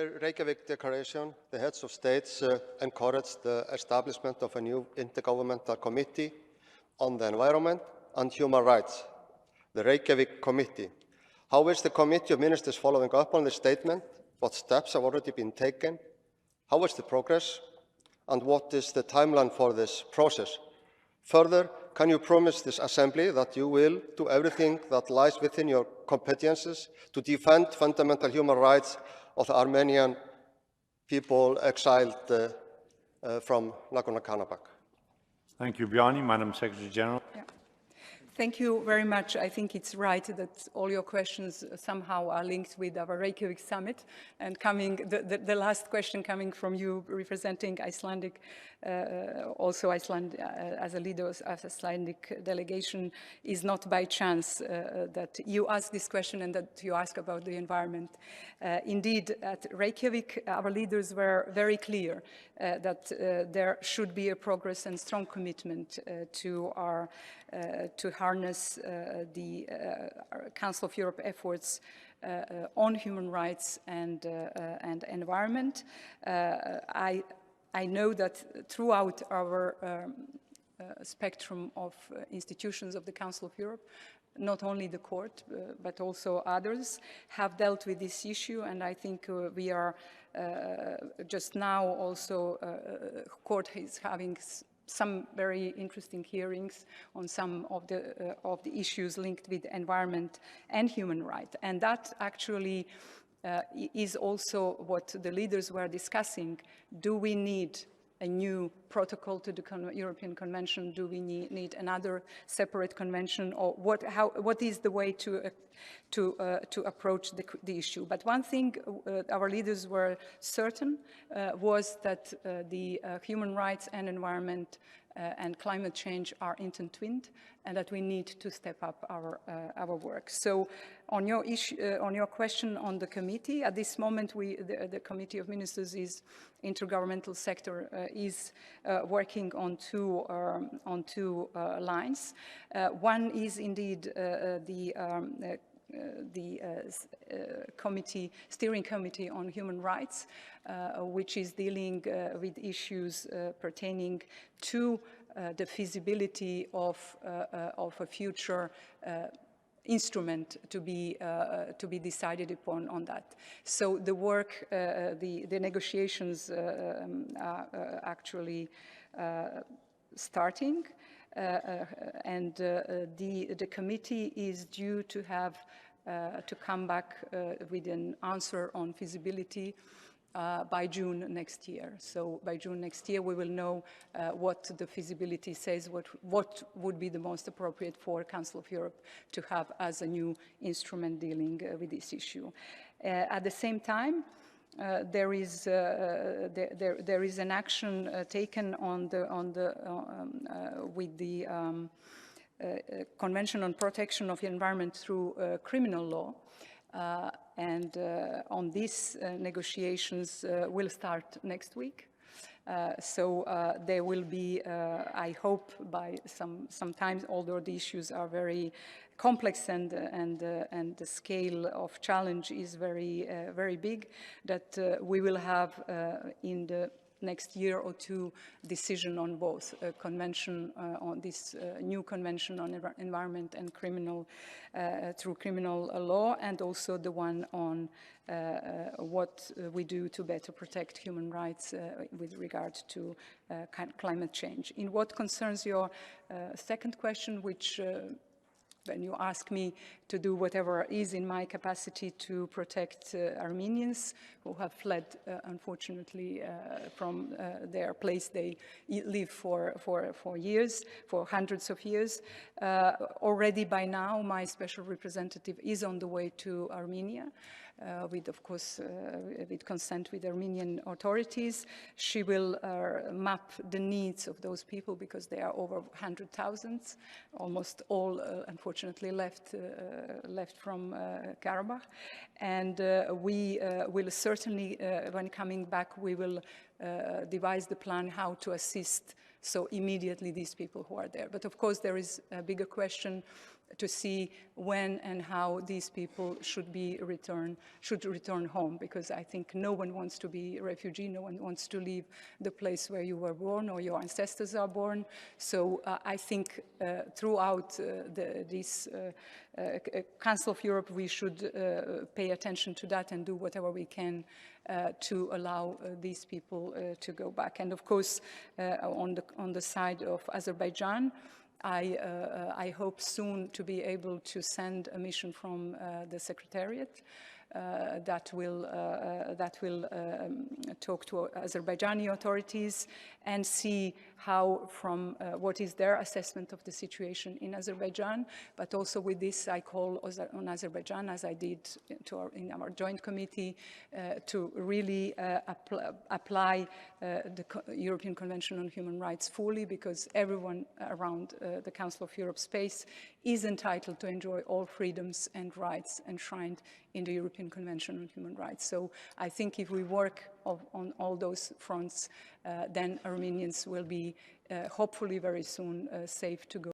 their Reykjavik Declaration, the heads of states encouraged the establishment of a new intergovernmental committee on the environment and human rights, the Reykjavik Committee. How is the Committee of Ministers following up on this statement? What steps have already been taken? How is the progress? And what is the timeline for this process? Further, can you promise this Assembly that you will do everything that lies within your competences to defend fundamental human rights of the Armenian people exiled from Nagorno-Karabakh? Thank you, Bjarni. Madam Secretary General. Yeah. Thank you very much. I think it's right that all your questions somehow are linked with our Reykjavik summit, and the last question coming from you representing Icelandic, also Iceland as a leader of Icelandic delegation, is not by chance that you ask this question and that you ask about the environment. Indeed, at Reykjavik, our leaders were very clear that there should be a progress and strong commitment to harness the Council of Europe efforts on human rights and environment. I know that throughout our spectrum of institutions of the Council of Europe, not only the court, but also others have dealt with this issue, and I think we are just now also, court is having some very interesting hearings on some of the issues linked with environment and human rights. And that actually is also what the leaders were discussing. Do we need a new protocol to the European Convention? Do we need another separate convention? Or what is the way to approach the issue? But one thing our leaders were certain was that the human rights and environment and climate change are intertwined, and that we need to step up our work. So, on your question on the committee, at this moment, the Committee of Ministers intergovernmental sector is working on two lines. One is indeed the steering committee on human rights, which is dealing with issues pertaining to the feasibility of a future instrument to be decided upon on that. So the work, the negotiations are actually starting. And the committee is due to have to come back with an answer on feasibility by June next year. So by June next year, we will know what the feasibility says, what would be the most appropriate for Council of Europe to have as a new instrument dealing with this issue. At the same time, there is an action taken with the Convention on Protection of the Environment through criminal law, and on these negotiations will start next week. So there will be, I hope, by some time, although the issues are very complex and the scale of challenge is very big, that we will have in the next year or two decision on both a convention on this new convention on environment and criminal through criminal law, and also the one on what we do to better protect human rights with regard to climate change. In what concerns your second question, which when you ask me to do whatever is in my capacity to protect Armenians who have fled, unfortunately, from their place they live for years, for hundreds of years. Already by now, my special representative is on the way to Armenia. With, of course, with consent with Armenian authorities. She will map the needs of those people, because they are over 100,000, almost all, unfortunately, left from Karabakh. And we will certainly, when coming back, we will devise the plan how to assist so immediately these people who are there. But of course, there is a bigger question to see when and how these people should return home, because I think no one wants to be a refugee, no one wants to leave the place where you were born or your ancestors are born. So I think throughout this Council of Europe, we should pay attention to that and do whatever we can to allow these people to go back. And of course, on the side of Azerbaijan, I hope soon to be able to send a mission from the Secretariat that will talk to Azerbaijani authorities and see how, from what is their assessment of the situation in Azerbaijan, but also with this I call on Azerbaijan, as I did in our joint committee, to really apply the European Convention on Human Rights fully, because everyone around the Council of Europe space is entitled to enjoy all freedoms and rights enshrined in the European Convention on Human Rights. So I think if we work on all those fronts, then Armenians will be hopefully very soon safe to go